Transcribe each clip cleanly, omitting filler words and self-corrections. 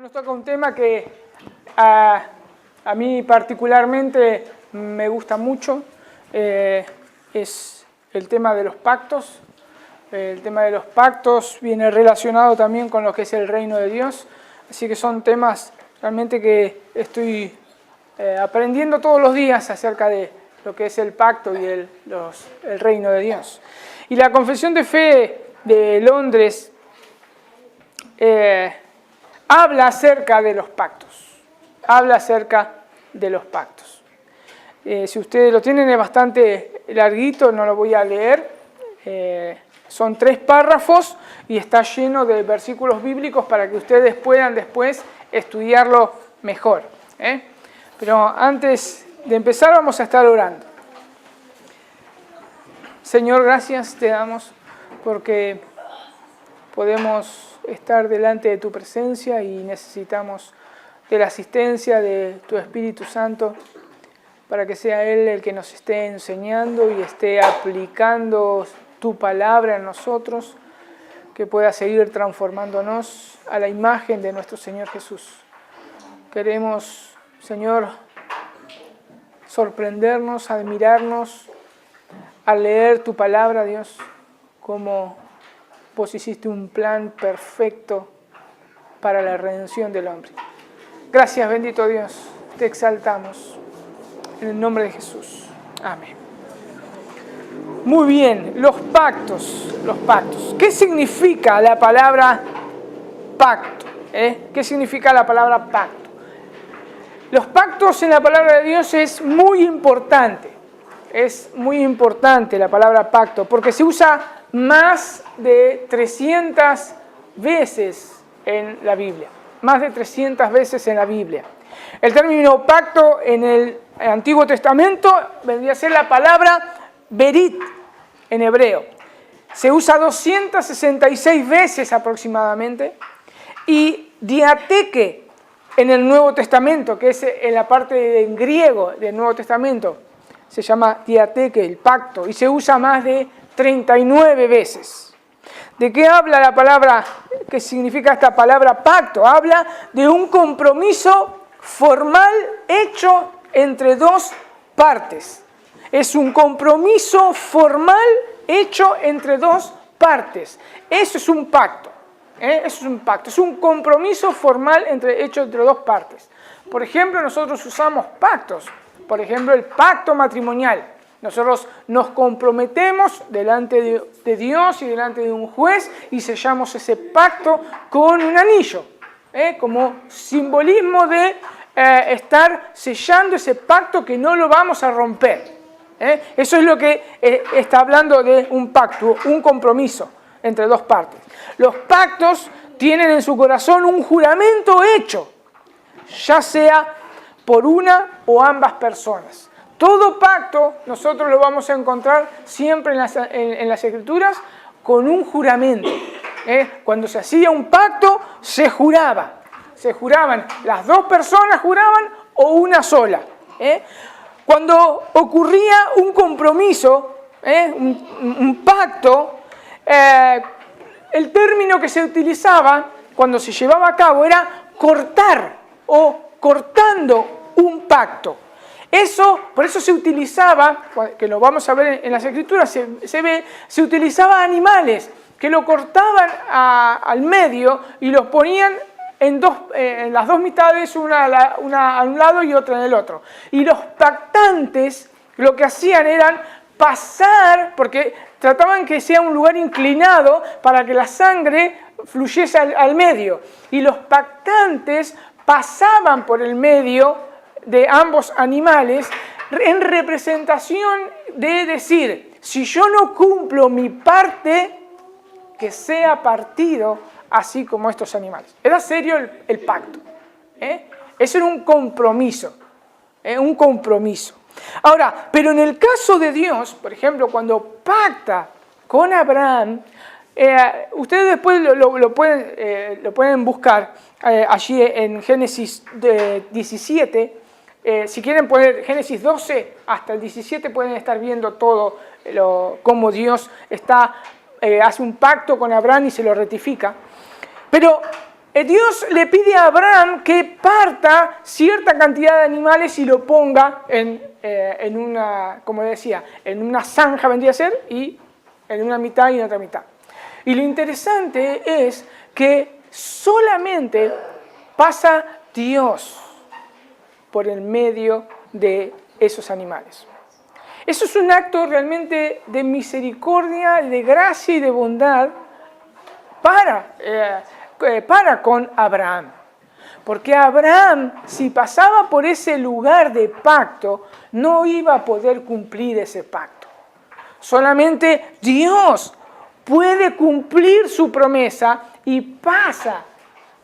Nos toca un tema que a mí particularmente me gusta mucho, es el tema de los pactos. El tema de los pactos viene relacionado también con lo que es el reino de Dios, así que son temas realmente que estoy aprendiendo todos los días acerca de lo que es el pacto y el reino de Dios. Y la Confesión de Fe de Londres habla acerca de los pactos. Habla acerca de los pactos. Si ustedes lo tienen, es bastante larguito, no lo voy a leer. Son 3 párrafos y está lleno de versículos bíblicos para que ustedes puedan después estudiarlo mejor. Pero antes de empezar vamos a estar orando. Señor, gracias te damos porque podemos estar delante de tu presencia y necesitamos de la asistencia de tu Espíritu Santo para que sea Él el que nos esté enseñando y esté aplicando tu palabra en nosotros, que pueda seguir transformándonos a la imagen de nuestro Señor Jesús. Queremos, Señor, sorprendernos, admirarnos al leer tu palabra, Dios, como vos hiciste un plan perfecto para la redención del hombre. Gracias, bendito Dios, te exaltamos en el nombre de Jesús. Amén. Muy bien, los pactos. ¿Qué significa la palabra pacto? ¿Qué significa la palabra pacto? Los pactos en la palabra de Dios es muy importante. Es muy importante la palabra pacto porque se usa más de 300 veces en la Biblia. Más de 300 veces en la Biblia. El término pacto en el Antiguo Testamento vendría a ser la palabra berit en hebreo. Se usa 266 veces aproximadamente. Y diateque en el Nuevo Testamento, que es en la parte en griego del Nuevo Testamento, se llama diateque, el pacto, y se usa más de 39 veces. ¿De qué habla la palabra? ¿Qué significa esta palabra pacto? Habla de un compromiso formal hecho entre 2 partes. Es un compromiso formal hecho entre 2 partes. Eso es un pacto. Eso es un pacto. Es un compromiso formal hecho entre 2 partes. Por ejemplo, nosotros usamos pactos. Por ejemplo, el pacto matrimonial. Nosotros nos comprometemos delante de Dios y delante de un juez y sellamos ese pacto con un anillo, como simbolismo de estar sellando ese pacto que no lo vamos a romper. Eso es lo que está hablando de un pacto, un compromiso entre 2 partes. Los pactos tienen en su corazón un juramento hecho, ya sea por una o ambas personas. Todo pacto nosotros lo vamos a encontrar siempre en las Escrituras con un juramento. Cuando se hacía un pacto se juraba. Se juraban, las 2 personas juraban o una sola. Cuando ocurría un compromiso, un pacto, el término que se utilizaba cuando se llevaba a cabo era cortar o cortando un pacto. Por eso se utilizaba, que lo vamos a ver en las Escrituras, se utilizaba animales que lo cortaban al medio y los ponían en las 2 mitades, una a un lado y otra en el otro. Y los pactantes lo que hacían eran pasar, porque trataban que sea un lugar inclinado para que la sangre fluyese al medio. Y los pactantes pasaban por el medio de ambos animales en representación de decir, si yo no cumplo mi parte, que sea partido así como estos animales. Era serio el pacto. Eso era un compromiso. Un compromiso. Ahora, pero en el caso de Dios, por ejemplo, cuando pacta con Abraham, ustedes después lo pueden buscar allí en Génesis 17. Si quieren poner Génesis 12 hasta el 17 pueden estar viendo todo cómo Dios hace un pacto con Abraham y se lo ratifica. Pero Dios le pide a Abraham que parta cierta cantidad de animales y lo ponga en una, como decía, en una zanja, vendría a ser, y en una mitad y en otra mitad. Y lo interesante es que solamente pasa Dios por el medio de esos animales. Eso es un acto realmente de misericordia, de gracia y de bondad para con Abraham. Porque Abraham, si pasaba por ese lugar de pacto, no iba a poder cumplir ese pacto. Solamente Dios puede cumplir su promesa y pasa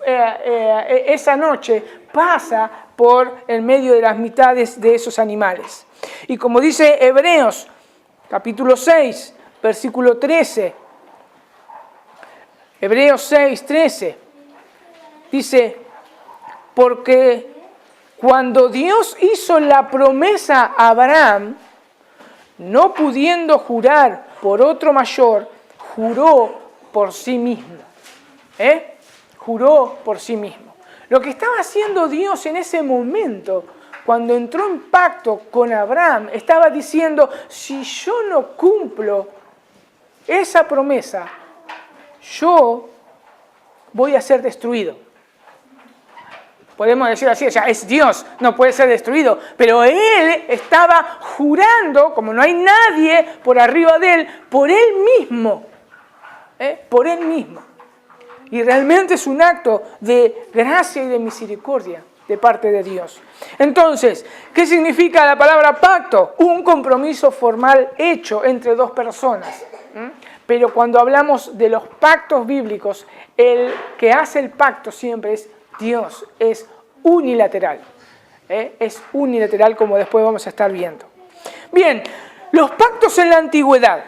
esa noche, pasa por el medio de las mitades de esos animales. Y como dice Hebreos, capítulo 6, versículo 13, Hebreos 6, 13, dice, porque cuando Dios hizo la promesa a Abraham, no pudiendo jurar por otro mayor, juró por sí mismo. Juró por sí mismo. Lo que estaba haciendo Dios en ese momento, cuando entró en pacto con Abraham, estaba diciendo, si yo no cumplo esa promesa, yo voy a ser destruido. Podemos decir así, o sea, es Dios, no puede ser destruido. Pero Él estaba jurando, como no hay nadie por arriba de Él, por Él mismo. Por Él mismo. Y realmente es un acto de gracia y de misericordia de parte de Dios. Entonces, ¿qué significa la palabra pacto? Un compromiso formal hecho entre dos personas. Pero cuando hablamos de los pactos bíblicos, el que hace el pacto siempre es Dios, es unilateral. Es unilateral, como después vamos a estar viendo. Bien, los pactos en la antigüedad.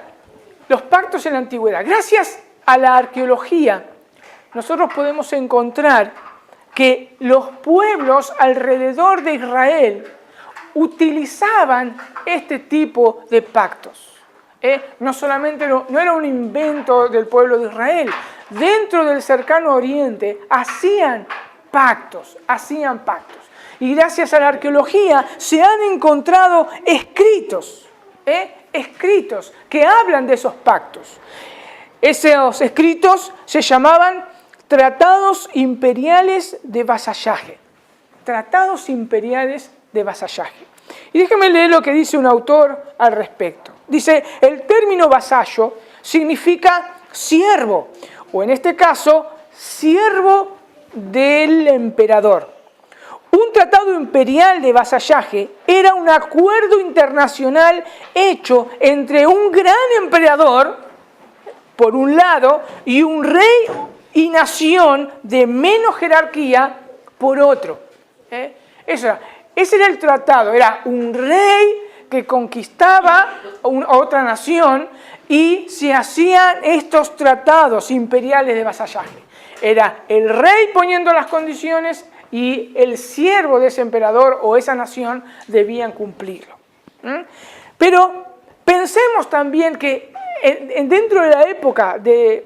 Los pactos en la antigüedad. Gracias a la arqueología, nosotros podemos encontrar que los pueblos alrededor de Israel utilizaban este tipo de pactos. No solamente no era un invento del pueblo de Israel. Dentro del cercano oriente hacían pactos. Y gracias a la arqueología se han encontrado escritos que hablan de esos pactos. Esos escritos se llamaban Tratados Imperiales de Vasallaje. Tratados Imperiales de Vasallaje. Y déjenme leer lo que dice un autor al respecto. Dice, el término vasallo significa siervo, o en este caso, siervo del emperador. Un tratado imperial de vasallaje era un acuerdo internacional hecho entre un gran emperador, por un lado, y un rey y nación de menos jerarquía, por otro. Ese era el tratado, era un rey que conquistaba otra nación y se hacían estos tratados imperiales de vasallaje. Era el rey poniendo las condiciones y el siervo de ese emperador o esa nación debían cumplirlo. Pero pensemos también que dentro de la época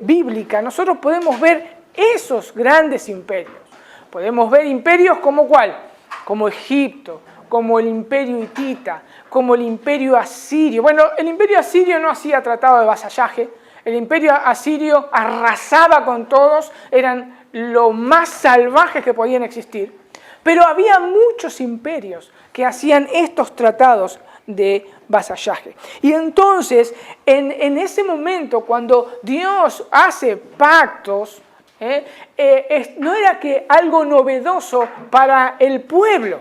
bíblica nosotros podemos ver esos grandes imperios. Podemos ver imperios como ¿cuál? Como Egipto, como el imperio hitita, como el imperio asirio. Bueno, el imperio asirio no hacía tratado de vasallaje. El imperio asirio arrasaba con todos, eran lo más salvajes que podían existir. Pero había muchos imperios que hacían estos tratados de vasallaje. Y entonces, en ese momento, cuando Dios hace pactos, no era que algo novedoso para el pueblo,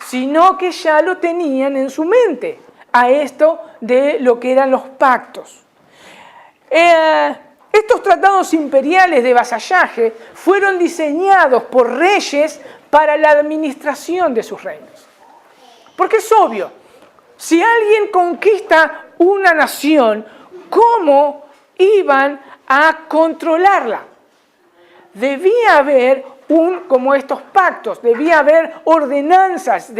sino que ya lo tenían en su mente, a esto de lo que eran los pactos. Estos tratados imperiales de vasallaje fueron diseñados por reyes para la administración de sus reinos. Porque es obvio, si alguien conquista una nación, ¿cómo iban a controlarla? Debía haber como estos pactos, debía haber ordenanzas,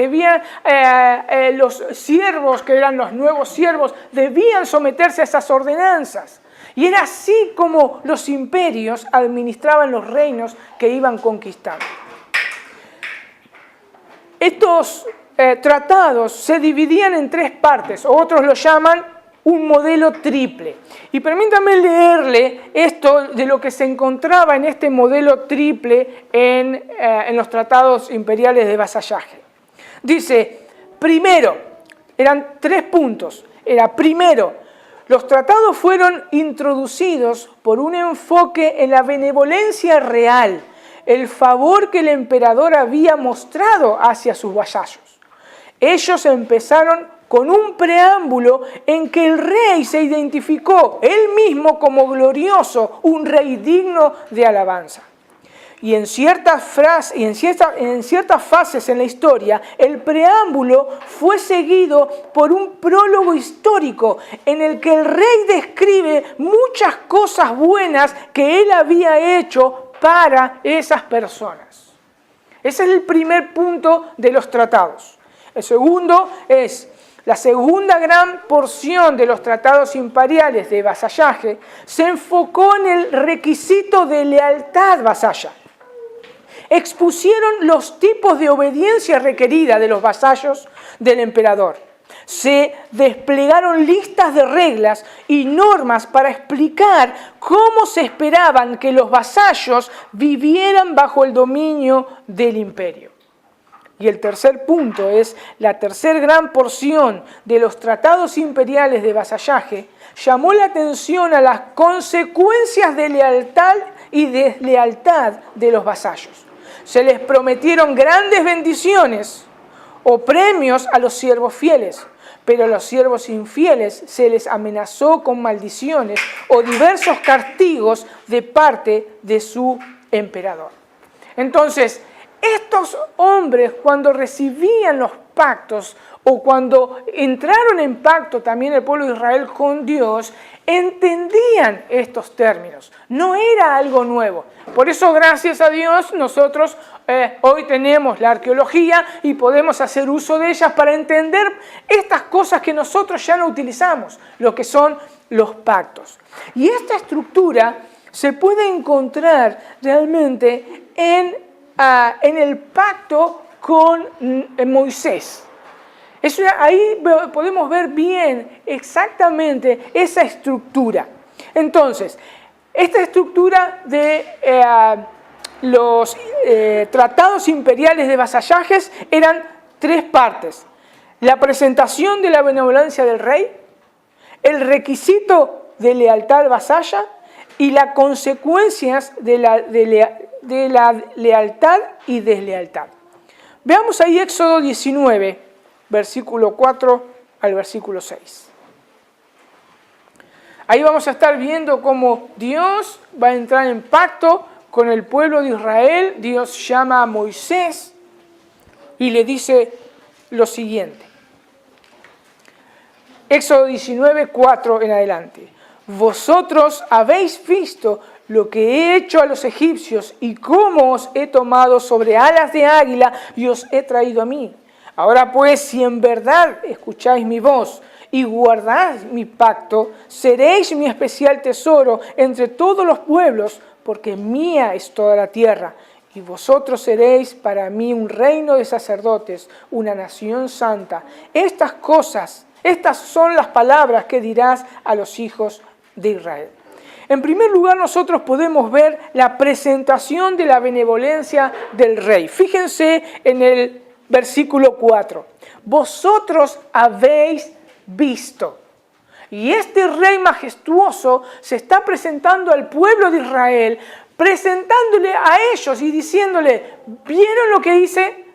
los siervos, que eran los nuevos siervos, debían someterse a esas ordenanzas. Y era así como los imperios administraban los reinos que iban conquistando. Estos tratados se dividían en tres partes, otros lo llaman un modelo triple. Y permítanme leerle esto de lo que se encontraba en este modelo triple en los tratados imperiales de vasallaje. Dice, primero, eran 3 puntos. Primero, los tratados fueron introducidos por un enfoque en la benevolencia real, el favor que el emperador había mostrado hacia sus vasallos. Ellos empezaron con un preámbulo en que el rey se identificó él mismo como glorioso, un rey digno de alabanza. Y en ciertas fases en la historia, el preámbulo fue seguido por un prólogo histórico en el que el rey describe muchas cosas buenas que él había hecho para esas personas. Ese es el primer punto de los tratados. El segundo es la segunda gran porción de los tratados imperiales de vasallaje se enfocó en el requisito de lealtad vasalla. Expusieron los tipos de obediencia requerida de los vasallos del emperador. Se desplegaron listas de reglas y normas para explicar cómo se esperaban que los vasallos vivieran bajo el dominio del imperio. Y el tercer punto es la tercera gran porción de los tratados imperiales de vasallaje llamó la atención a las consecuencias de lealtad y deslealtad de los vasallos. Se les prometieron grandes bendiciones o premios a los siervos fieles, pero a los siervos infieles se les amenazó con maldiciones o diversos castigos de parte de su emperador. Entonces, estos hombres, cuando recibían los pactos o cuando entraron en pacto también el pueblo de Israel con Dios, entendían estos términos. No era algo nuevo. Por eso, gracias a Dios, nosotros hoy tenemos la arqueología y podemos hacer uso de ellas para entender estas cosas que nosotros ya no utilizamos, lo que son los pactos. Y esta estructura se puede encontrar realmente en el pacto con Moisés. Ahí podemos ver bien exactamente esa estructura. Entonces, esta estructura de los tratados imperiales de vasallajes eran 3 partes. La presentación de la benevolencia del rey, el requisito de lealtad vasalla y las consecuencias de la lealtad y deslealtad. Veamos ahí Éxodo 19, versículo 4 al versículo 6. Ahí vamos a estar viendo cómo Dios va a entrar en pacto con el pueblo de Israel. Dios llama a Moisés y le dice lo siguiente. Éxodo 19, 4 en adelante. Vosotros habéis visto lo que he hecho a los egipcios y cómo os he tomado sobre alas de águila y os he traído a mí. Ahora pues, si en verdad escucháis mi voz y guardáis mi pacto, seréis mi especial tesoro entre todos los pueblos, porque mía es toda la tierra. Y vosotros seréis para mí un reino de sacerdotes, una nación santa. Estas son las palabras que dirás a los hijos de Israel. En primer lugar, nosotros podemos ver la presentación de la benevolencia del rey. Fíjense en el versículo 4. Vosotros habéis visto. Y este rey majestuoso se está presentando al pueblo de Israel, presentándole a ellos y diciéndole, ¿vieron lo que hice?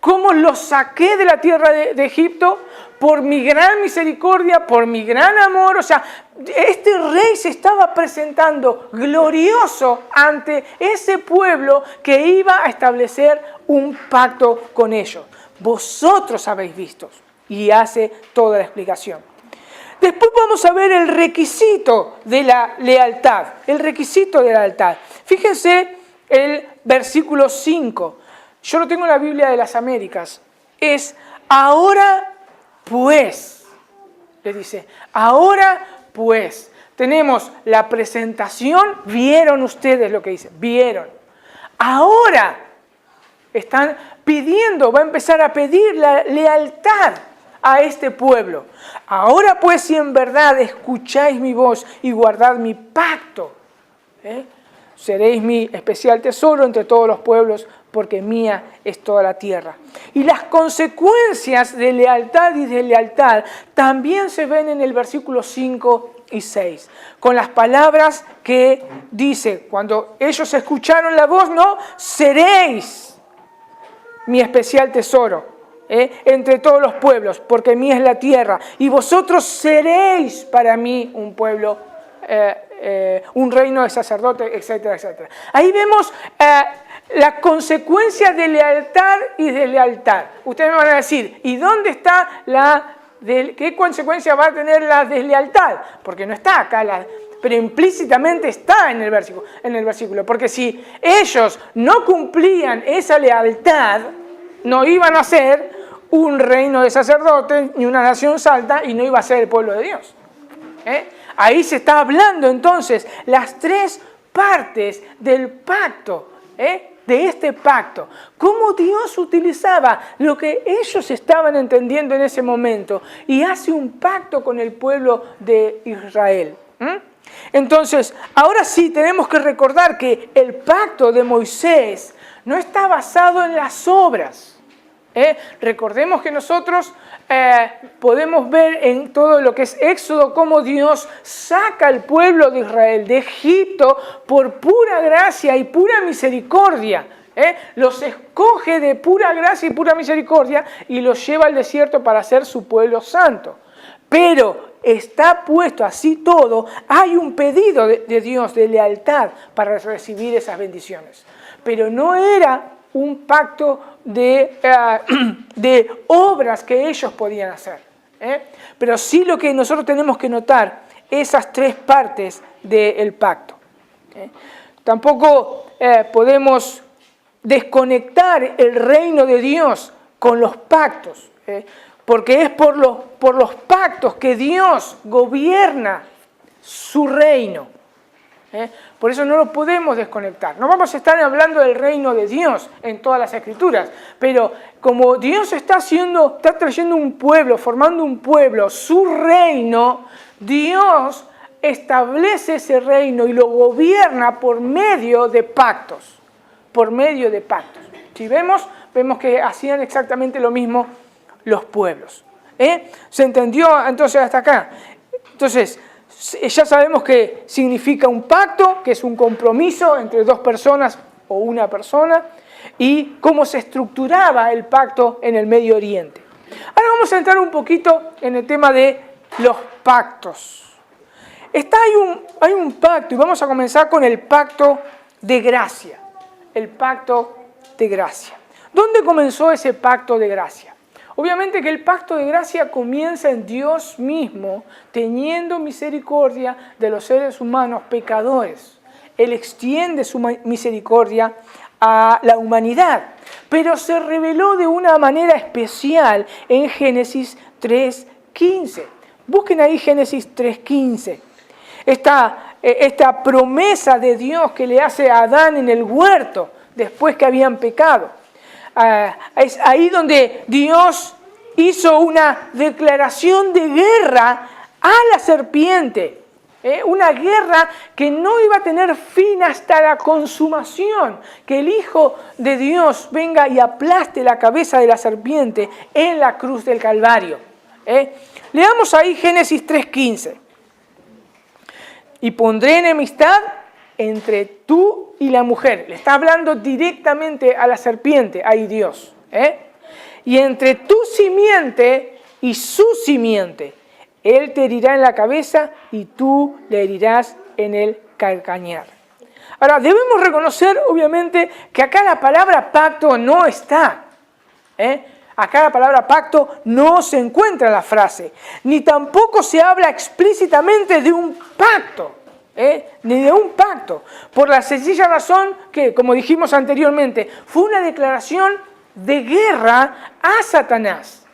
¿Cómo los saqué de la tierra de Egipto? Por mi gran misericordia, por mi gran amor. O sea, este rey se estaba presentando glorioso ante ese pueblo que iba a establecer un pacto con ellos. Vosotros habéis visto. Y hace toda la explicación. Después vamos a ver el requisito de la lealtad. El requisito de la lealtad. Fíjense el versículo 5. Yo lo tengo en la Biblia de las Américas. Es ahora pues. Le dice, ahora pues. tenemos la presentación, vieron ustedes lo que dice, vieron. Ahora están pidiendo, va a empezar a pedir la lealtad a este pueblo. Ahora pues, si en verdad escucháis mi voz y guardad mi pacto, seréis mi especial tesoro entre todos los pueblos, porque mía es toda la tierra. Y las consecuencias de lealtad y deslealtad también se ven en el versículo 5 y 6, con las palabras que dice, cuando ellos escucharon la voz, no, seréis mi especial tesoro entre todos los pueblos, porque mía es la tierra, y vosotros seréis para mí un pueblo, un reino de sacerdotes, etcétera, etcétera. Ahí vemos las consecuencias de lealtad y deslealtad. Ustedes me van a decir, ¿y dónde está qué consecuencia va a tener la deslealtad? Porque no está acá, pero implícitamente está en el versículo. Porque si ellos no cumplían esa lealtad, no iban a ser un reino de sacerdotes ni una nación santa y no iba a ser el pueblo de Dios. Ahí se está hablando entonces las tres partes del pacto, de este pacto. Cómo Dios utilizaba lo que ellos estaban entendiendo en ese momento y hace un pacto con el pueblo de Israel. Entonces, ahora sí tenemos que recordar que el pacto de Moisés no está basado en las obras. Recordemos que nosotros podemos ver en todo lo que es Éxodo cómo Dios saca al pueblo de Israel de Egipto por pura gracia y pura misericordia. Los escoge de pura gracia y pura misericordia y los lleva al desierto para ser su pueblo santo. Pero está puesto así todo, hay un pedido de Dios de lealtad para recibir esas bendiciones. Pero no era un pacto de obras que ellos podían hacer. Pero sí lo que nosotros tenemos que notar, esas tres partes del pacto. Tampoco podemos desconectar el reino de Dios con los pactos, porque es por los pactos que Dios gobierna su reino. Por eso no lo podemos desconectar. No vamos a estar hablando del reino de Dios en todas las Escrituras, pero como Dios está trayendo un pueblo, formando un pueblo, su reino, Dios establece ese reino y lo gobierna por medio de pactos. Por medio de pactos. Si vemos que hacían exactamente lo mismo los pueblos. ¿Se entendió entonces hasta acá? Entonces, ya sabemos que significa un pacto, que es un compromiso entre dos personas o una persona, y cómo se estructuraba el pacto en el Medio Oriente. Ahora vamos a entrar un poquito en el tema de los pactos. Hay un pacto, y vamos a comenzar con el pacto de gracia. El pacto de gracia. ¿Dónde comenzó ese pacto de gracia? Obviamente que el pacto de gracia comienza en Dios mismo, teniendo misericordia de los seres humanos pecadores. Él extiende su misericordia a la humanidad, pero se reveló de una manera especial en Génesis 3:15. Busquen ahí Génesis 3:15. Esta promesa de Dios que le hace a Adán en el huerto después que habían pecado. Es ahí donde Dios hizo una declaración de guerra a la serpiente. Una guerra que no iba a tener fin hasta la consumación, que el Hijo de Dios venga y aplaste la cabeza de la serpiente en la cruz del Calvario. Leamos ahí Génesis 3:15. Y pondré enemistad entre tú y la mujer. Le está hablando directamente a la serpiente, ahí Dios. Y entre tu simiente y su simiente. Él te herirá en la cabeza y tú le herirás en el calcañar. Ahora, debemos reconocer, obviamente, que acá la palabra pacto no está. Acá la palabra pacto no se encuentra en la frase. Ni tampoco se habla explícitamente de un pacto. Ni de un pacto. Por la sencilla razón que, como dijimos anteriormente, fue una declaración de guerra a Satanás.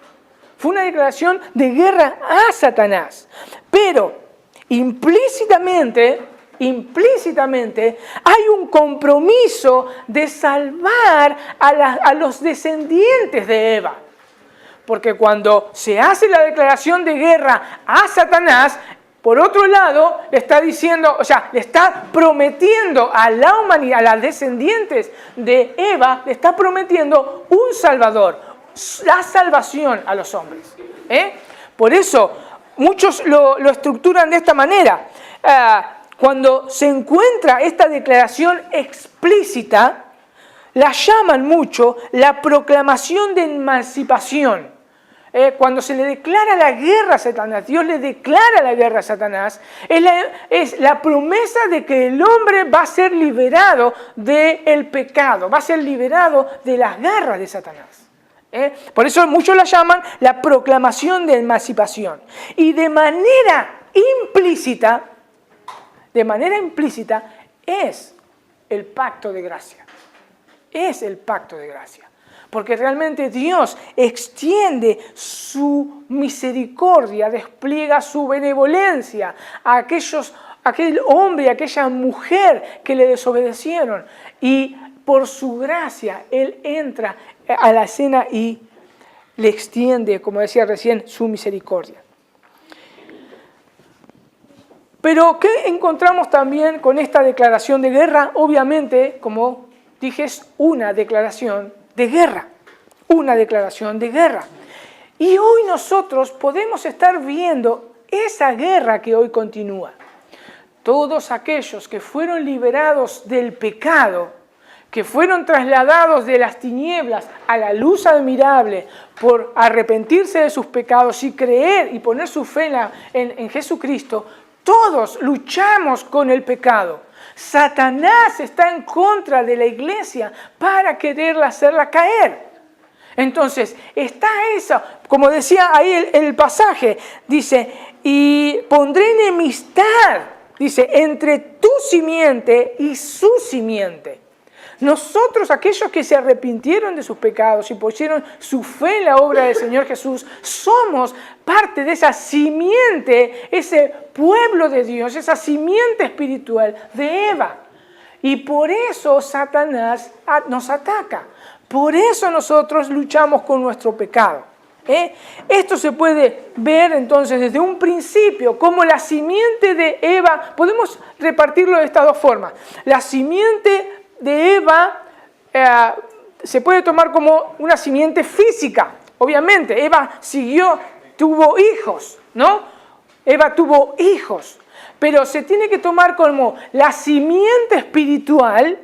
Fue una declaración de guerra a Satanás. Pero implícitamente hay un compromiso de salvar a los descendientes de Eva. Porque cuando se hace la declaración de guerra a Satanás, por otro lado, le está diciendo, le está prometiendo a la humanidad, a las descendientes de Eva, le está prometiendo un Salvador, la salvación a los hombres. Por eso, muchos lo estructuran de esta manera. Cuando se encuentra esta declaración explícita, la llaman mucho la proclamación de emancipación. Cuando se le declara la guerra a Satanás, Dios le declara la guerra a Satanás, es la promesa de que el hombre va a ser liberado del pecado, va a ser liberado de las garras de Satanás. Por eso muchos la llaman la proclamación de emancipación. Y de manera implícita es el pacto de gracia. Es el pacto de gracia. Porque realmente Dios extiende su misericordia, despliega su benevolencia a aquel hombre y aquella mujer que le desobedecieron. Y por su gracia Él entra a la escena y le extiende, como decía recién, su misericordia. Pero ¿qué encontramos también con esta declaración de guerra? Obviamente, como dije, es una declaración de guerra, una declaración de guerra. Y hoy nosotros podemos estar viendo esa guerra que hoy continúa. Todos aquellos que fueron liberados del pecado, que fueron trasladados de las tinieblas a la luz admirable por arrepentirse de sus pecados y creer y poner su fe en Jesucristo, todos luchamos con el pecado. Satanás está en contra de la iglesia para quererla hacerla caer. Entonces, está eso, como decía ahí el pasaje, dice, y pondré enemistad, dice, entre tu simiente y su simiente. Nosotros, aquellos que se arrepintieron de sus pecados y pusieron su fe en la obra del Señor Jesús, somos parte de esa simiente, ese pueblo de Dios, esa simiente espiritual de Eva. Y por eso Satanás nos ataca. Por eso nosotros luchamos con nuestro pecado. Esto se puede ver entonces desde un principio, como la simiente de Eva, podemos repartirlo de estas dos formas. La simiente de Eva se puede tomar como una simiente física. Obviamente, Eva tuvo hijos, ¿no? Eva tuvo hijos, pero se tiene que tomar como la simiente espiritual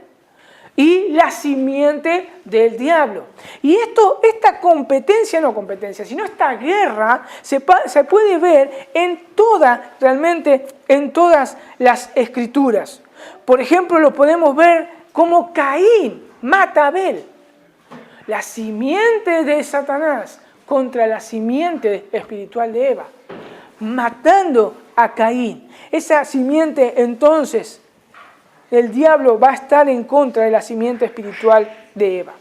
y la simiente del diablo. Y esta sino esta guerra se puede ver realmente en todas las escrituras. Por ejemplo, lo podemos ver como Caín mata a Abel. La simiente de Satanás contra la simiente espiritual de Eva, matando a Caín. Esa simiente, entonces, el diablo va a estar en contra de la simiente espiritual de Eva.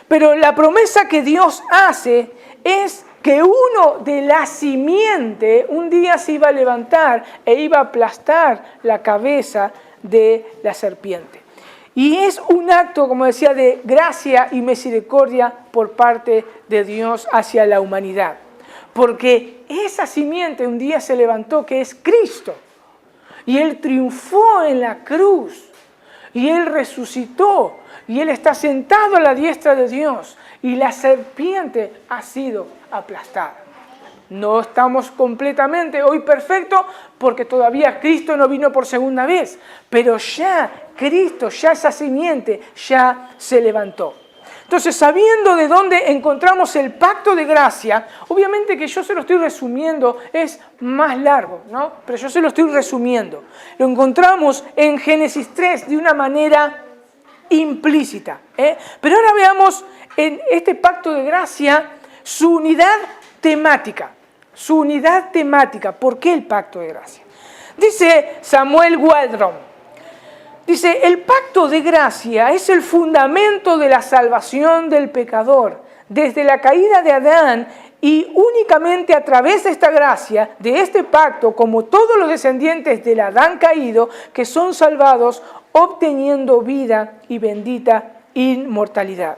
Pero la promesa que Dios hace es que uno de la simiente un día se iba a levantar e iba a aplastar la cabeza de la serpiente. Y es un acto, como decía, de gracia y misericordia por parte de Dios hacia la humanidad. Porque esa simiente un día se levantó, que es Cristo. Y Él triunfó en la cruz. Y Él resucitó. Y Él está sentado a la diestra de Dios. Y la serpiente ha sido aplastada. No estamos completamente hoy perfectos porque todavía Cristo no vino por segunda vez. Pero ya Cristo, ya esa simiente, ya se levantó. Entonces, sabiendo de dónde encontramos el pacto de gracia, obviamente que yo se lo estoy resumiendo, es más largo, ¿no? Pero yo se lo estoy resumiendo. Lo encontramos en Génesis 3 de una manera implícita. Pero ahora veamos en este pacto de gracia su unidad temática. Su unidad temática. ¿Por qué el pacto de gracia? Dice Samuel Waldron, dice, el pacto de gracia es el fundamento de la salvación del pecador. Desde la caída de Adán Y únicamente a través de esta gracia, de este pacto, como todos los descendientes del Adán caído, que son salvados, obteniendo vida y bendita inmortalidad.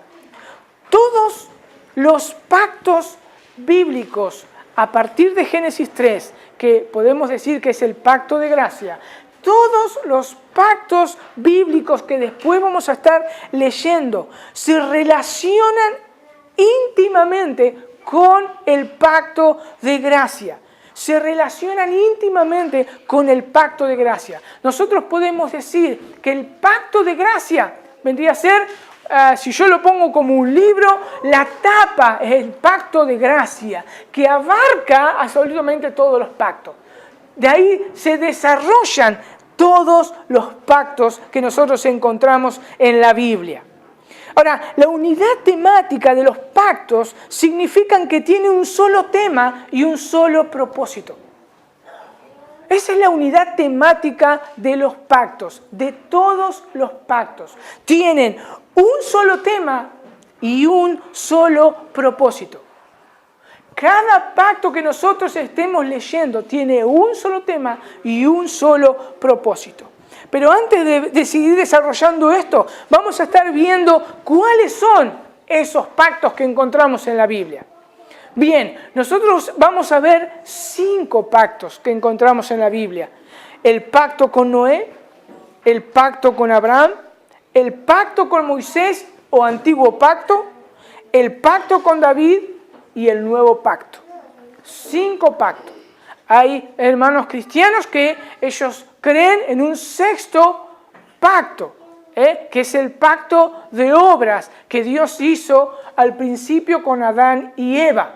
Todos los pactos bíblicos, a partir de Génesis 3, que podemos decir que es el pacto de gracia, todos los pactos bíblicos que después vamos a estar leyendo se relacionan íntimamente con el pacto de gracia. Se relacionan íntimamente con el pacto de gracia. Nosotros podemos decir que el pacto de gracia vendría a ser, si yo lo pongo como un libro, la tapa es el pacto de gracia, que abarca absolutamente todos los pactos. De ahí se desarrollan todos los pactos que nosotros encontramos en la Biblia. Ahora, la unidad temática de los pactos significan que tiene un solo tema y un solo propósito. Esa es la unidad temática de los pactos, de todos los pactos. Tienen un solo tema y un solo propósito. Cada pacto que nosotros estemos leyendo tiene un solo tema y un solo propósito. Pero antes de seguir desarrollando esto, vamos a estar viendo cuáles son esos pactos que encontramos en la Biblia. Bien, nosotros vamos a ver 5 pactos que encontramos en la Biblia. El pacto con Noé, el pacto con Abraham, el pacto con Moisés o antiguo pacto, el pacto con David y el nuevo pacto. 5 pactos. Hay hermanos cristianos que ellos creen en un 6º pacto, que es el pacto de obras que Dios hizo al principio con Adán y Eva.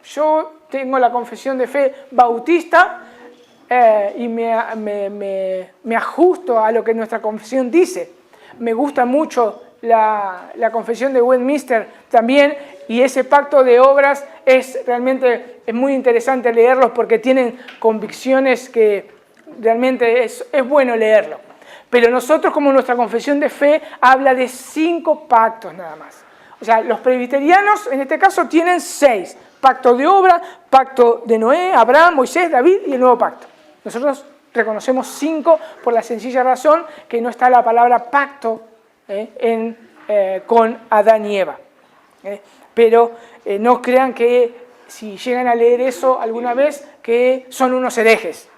Yo tengo la confesión de fe bautista y me ajusto a lo que nuestra confesión dice. Me gusta mucho la confesión de Westminster también, y ese pacto de obras es muy interesante leerlos porque tienen convicciones que realmente es bueno leerlo. Pero nosotros, como nuestra confesión de fe, habla de 5 pactos nada más. O sea, los presbiterianos en este caso tienen 6. Pacto de obra, pacto de Noé, Abraham, Moisés, David y el nuevo pacto. Nosotros reconocemos 5 por la sencilla razón que no está la palabra pacto con Adán y Eva. Pero no crean que si llegan a leer eso alguna vez que son unos herejes.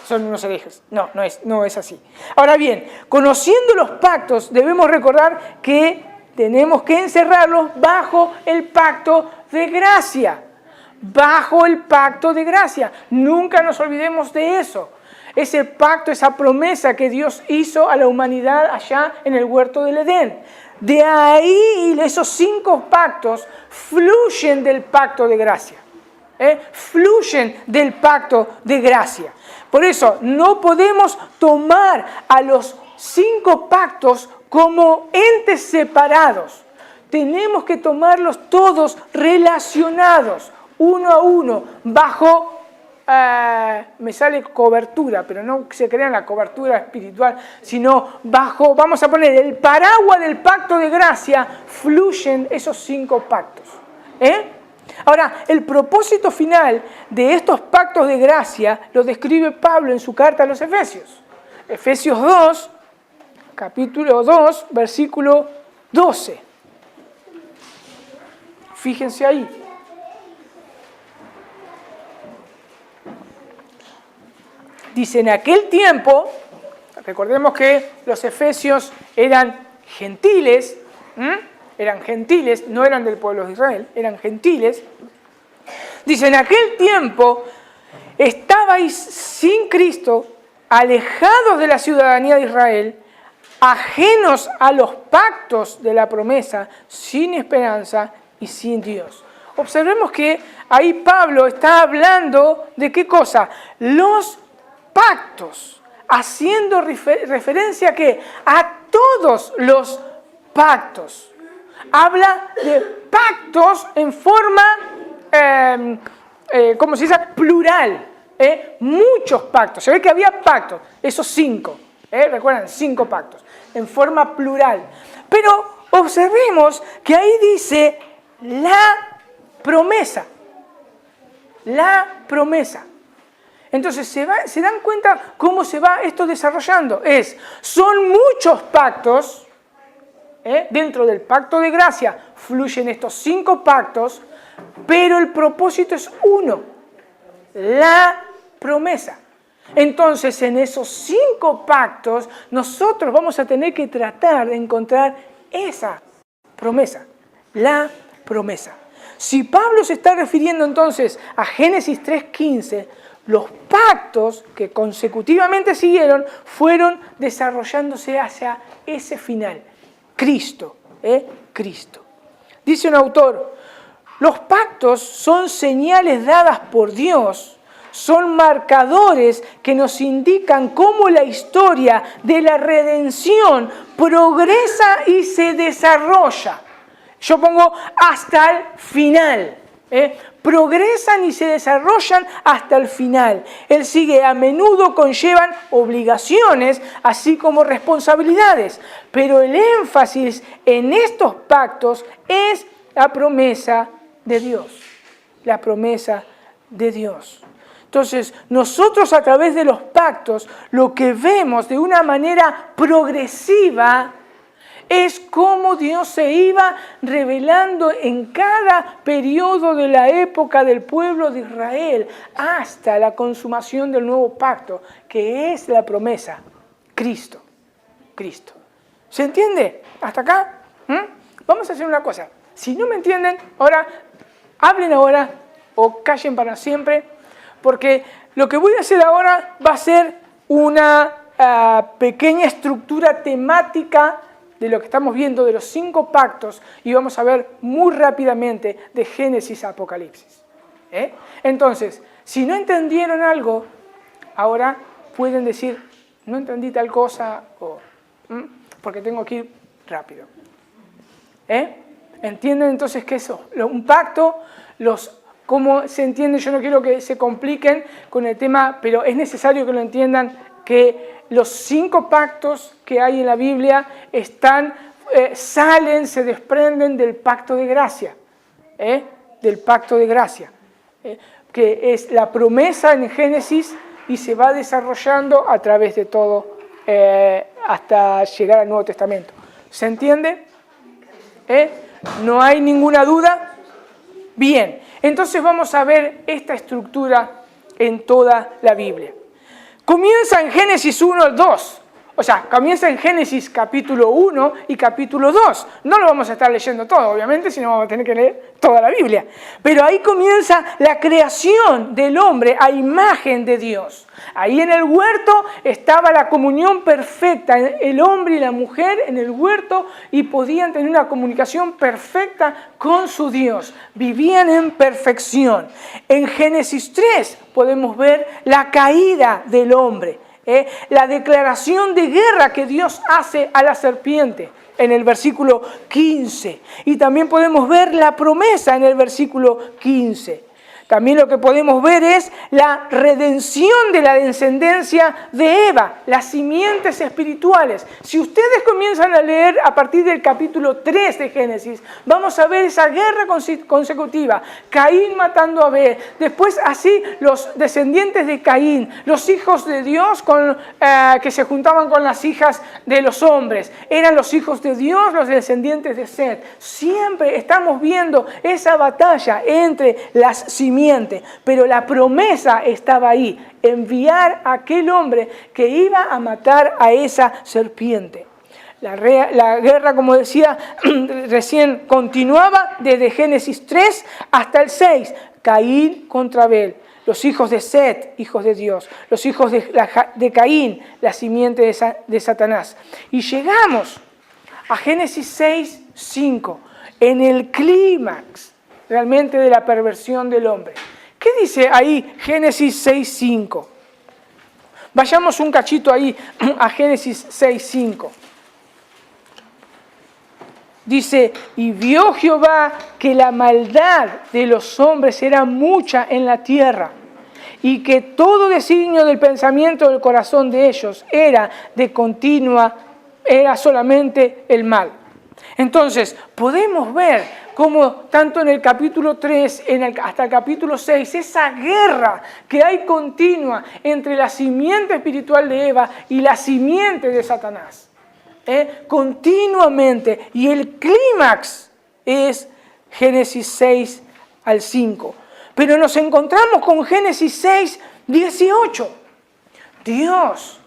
Son unos herejes. No es así. Ahora bien, conociendo los pactos debemos recordar que tenemos que encerrarlos bajo el pacto de gracia. Bajo el pacto de gracia. Nunca nos olvidemos de eso. Ese pacto, esa promesa que Dios hizo a la humanidad allá en el huerto del Edén. De ahí esos 5 pactos fluyen del pacto de gracia. Fluyen del pacto de gracia. Por eso no podemos tomar a los 5 pactos como entes separados. Tenemos que tomarlos todos relacionados, uno a uno, bajo... me sale cobertura, pero no se crean la cobertura espiritual, sino bajo, vamos a poner, el paraguas del pacto de gracia, fluyen esos 5 pactos. Ahora, el propósito final de estos pactos de gracia lo describe Pablo en su carta a los Efesios. Efesios 2, capítulo 2, versículo 12. Fíjense ahí. Dice, en aquel tiempo, recordemos que los efesios eran gentiles, no eran del pueblo de Israel, eran gentiles. Dice, en aquel tiempo estabais sin Cristo, alejados de la ciudadanía de Israel, ajenos a los pactos de la promesa, sin esperanza y sin Dios. Observemos que ahí Pablo está hablando de ¿qué cosa? Los pactos, haciendo referencia a todos los pactos. Habla de pactos en forma, ¿cómo se dice? Plural. Muchos pactos. Se ve que había pactos, esos 5. Recuerdan, 5 pactos, en forma plural. Pero observemos que ahí dice la promesa. La promesa. Entonces, ¿se dan cuenta cómo se va esto desarrollando? Son muchos pactos, dentro del pacto de gracia fluyen estos 5 pactos, pero el propósito es uno, la promesa. Entonces, en esos 5 pactos, nosotros vamos a tener que tratar de encontrar esa promesa, la promesa. Si Pablo se está refiriendo entonces a Génesis 3:15, los pactos que consecutivamente siguieron fueron desarrollándose hacia ese final, Cristo, Cristo. Dice un autor, los pactos son señales dadas por Dios, son marcadores que nos indican cómo la historia de la redención progresa y se desarrolla. Yo pongo hasta el final. Progresan y se desarrollan hasta el final. Él sigue, a menudo conllevan obligaciones, así como responsabilidades. Pero el énfasis en estos pactos es la promesa de Dios. La promesa de Dios. Entonces, nosotros a través de los pactos, lo que vemos de una manera progresiva es cómo Dios se iba revelando en cada periodo de la época del pueblo de Israel hasta la consumación del nuevo pacto, que es la promesa, Cristo. Cristo. ¿Se entiende? ¿Hasta acá? Vamos a hacer una cosa. Si no me entienden, hablen ahora o callen para siempre, porque lo que voy a hacer ahora va a ser una pequeña estructura temática de lo que estamos viendo de los 5 pactos y vamos a ver muy rápidamente de Génesis a Apocalipsis. Entonces, si no entendieron algo, ahora pueden decir, no entendí tal cosa, porque tengo que ir rápido. ¿Entienden entonces qué es un pacto? ¿Cómo se entiende? Yo no quiero que se compliquen con el tema, pero es necesario que lo entiendan, que los 5 pactos que hay en la Biblia se desprenden del pacto de gracia, del pacto de gracia, que es la promesa en Génesis y se va desarrollando a través de todo hasta llegar al Nuevo Testamento. ¿Se entiende? ¿No hay ninguna duda? Bien, entonces vamos a ver esta estructura en toda la Biblia. Comienza en Génesis 1 al 2, comienza en Génesis capítulo 1 y capítulo 2. No lo vamos a estar leyendo todo, obviamente, sino vamos a tener que leer toda la Biblia. Pero ahí comienza la creación del hombre a imagen de Dios. Ahí en el huerto estaba la comunión perfecta, el hombre y la mujer en el huerto y podían tener una comunicación perfecta con su Dios. Vivían en perfección. En Génesis 3 podemos ver la caída del hombre, la declaración de guerra que Dios hace a la serpiente en el versículo 15. Y también podemos ver la promesa en el versículo 15. También lo que podemos ver es la redención de la descendencia de Eva, las simientes espirituales. Si ustedes comienzan a leer a partir del capítulo 3 de Génesis, vamos a ver esa guerra consecutiva. Caín matando a Abel. Después así los descendientes de Caín, los hijos de Dios que se juntaban con las hijas de los hombres. Eran los hijos de Dios, los descendientes de Set. Siempre estamos viendo esa batalla entre las simientes. Pero la promesa estaba ahí, enviar a aquel hombre que iba a matar a esa serpiente. La guerra, como decía recién, continuaba desde Génesis 3 hasta el 6. Caín contra Abel, los hijos de Set, hijos de Dios, los hijos de Caín, la simiente de Satanás. Y llegamos a Génesis 6, 5, en el clímax realmente de la perversión del hombre. ¿Qué dice ahí Génesis 6:5? Vayamos un cachito ahí a Génesis 6:5. Dice, y vio Jehová que la maldad de los hombres era mucha en la tierra, y que todo designio del pensamiento del corazón de ellos era solamente el mal. Entonces, podemos ver cómo tanto en el capítulo 3 hasta el capítulo 6, esa guerra que hay continua entre la simiente espiritual de Eva y la simiente de Satanás. Continuamente. Y el clímax es Génesis 6 al 5. Pero nos encontramos con Génesis 6, 18. Dios,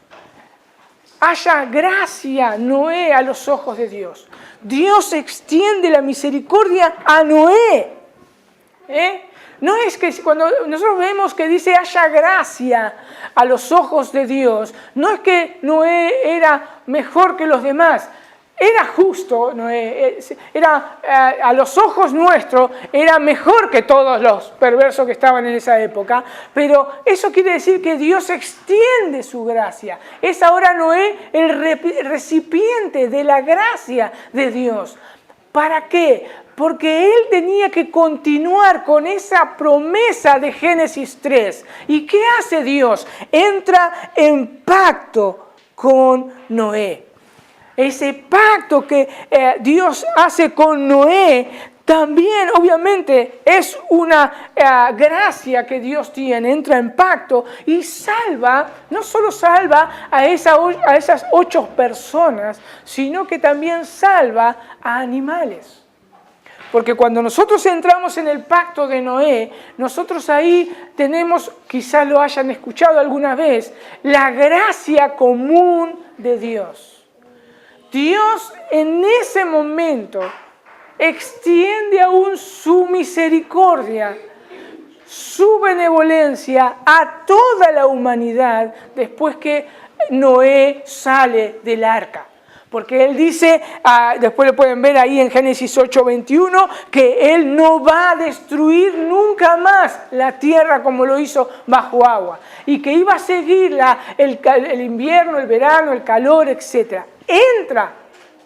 haya gracia Noé a los ojos de Dios. Dios extiende la misericordia a Noé. No es que cuando nosotros vemos que dice haya gracia a los ojos de Dios, no es que Noé era mejor que los demás. Era justo, Noé, a los ojos nuestros, era mejor que todos los perversos que estaban en esa época, pero eso quiere decir que Dios extiende su gracia. Es ahora Noé el recipiente de la gracia de Dios. ¿Para qué? Porque él tenía que continuar con esa promesa de Génesis 3. ¿Y qué hace Dios? Entra en pacto con Noé. Ese pacto que Dios hace con Noé también obviamente es una gracia que Dios tiene, entra en pacto y salva, no solo salva a esas 8 personas, sino que también salva a animales. Porque cuando nosotros entramos en el pacto de Noé, nosotros ahí tenemos, quizás lo hayan escuchado alguna vez, la gracia común de Dios. Dios en ese momento extiende aún su misericordia, su benevolencia a toda la humanidad después que Noé sale del arca. Porque él dice, después lo pueden ver ahí en Génesis 8:21, que él no va a destruir nunca más la tierra como lo hizo bajo agua. Y que iba a seguir el invierno, el verano, el calor, etc. Entra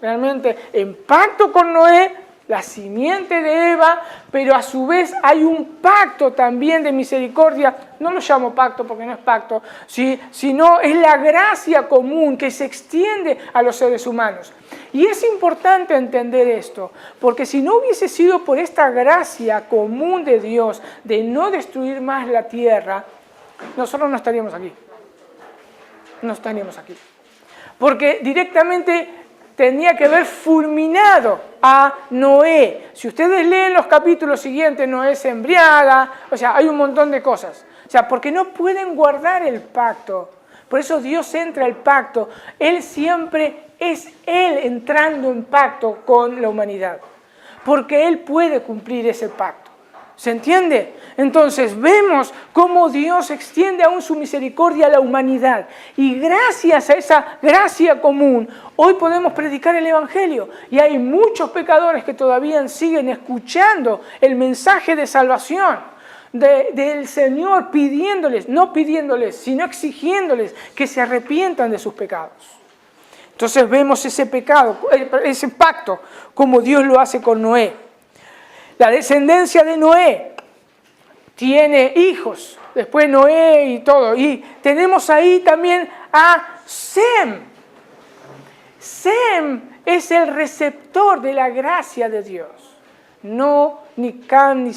realmente en pacto con Noé, la simiente de Eva, pero a su vez hay un pacto también de misericordia. No lo llamo pacto porque no es pacto, ¿sí? Sino es la gracia común que se extiende a los seres humanos. Y es importante entender esto, porque si no hubiese sido por esta gracia común de Dios de no destruir más la tierra, nosotros no estaríamos aquí. No estaríamos aquí. Porque directamente tenía que haber fulminado a Noé. Si ustedes leen los capítulos siguientes, Noé se embriaga, o sea, hay un montón de cosas. O sea, porque no pueden guardar el pacto. Por eso Dios entra al pacto. Él siempre es Él entrando en pacto con la humanidad. Porque Él puede cumplir ese pacto. ¿Se entiende? Entonces vemos cómo Dios extiende aún su misericordia a la humanidad. Y gracias a esa gracia común, hoy podemos predicar el Evangelio. Y hay muchos pecadores que todavía siguen escuchando el mensaje de salvación del Señor, pidiéndoles, no pidiéndoles, sino exigiéndoles que se arrepientan de sus pecados. Entonces vemos ese pacto, como Dios lo hace con Noé. La descendencia de Noé tiene hijos, después Noé y todo. Y tenemos ahí también a Sem. Sem es el receptor de la gracia de Dios. No ni Cam ni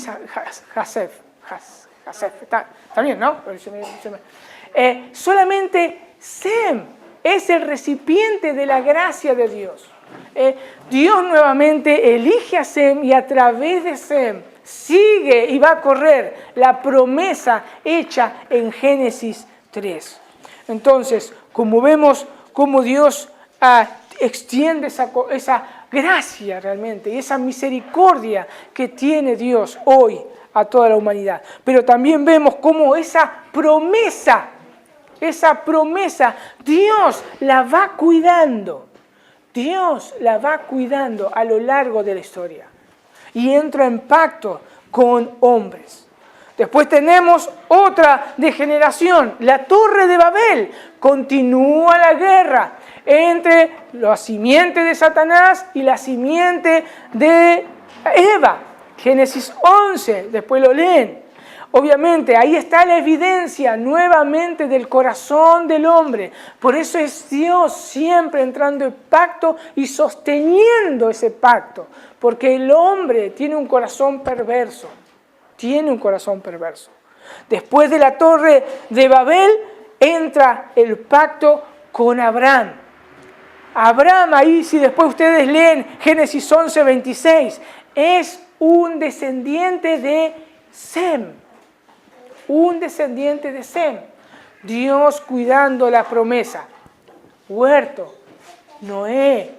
Jafet. Está bien, ¿no? Solamente Sem es el recipiente de la gracia de Dios. Dios nuevamente elige a Sem y a través de Sem sigue y va a correr la promesa hecha en Génesis 3. Entonces, como vemos cómo Dios extiende esa gracia realmente y esa misericordia que tiene Dios hoy a toda la humanidad. Pero también vemos cómo esa promesa, Dios la va cuidando. Dios la va cuidando a lo largo de la historia y entra en pacto con hombres. Después tenemos otra degeneración, la Torre de Babel. Continúa la guerra entre la simiente de Satanás y la simiente de Eva. Génesis 11, después lo leen. Obviamente, ahí está la evidencia nuevamente del corazón del hombre. Por eso es Dios siempre entrando en pacto y sosteniendo ese pacto. Porque el hombre tiene un corazón perverso. Tiene un corazón perverso. Después de la torre de Babel, entra el pacto con Abraham. Abraham, ahí si después ustedes leen Génesis 11:26, es un descendiente de Sem. Un descendiente de Sem. Dios cuidando la promesa. Huerto, Noé.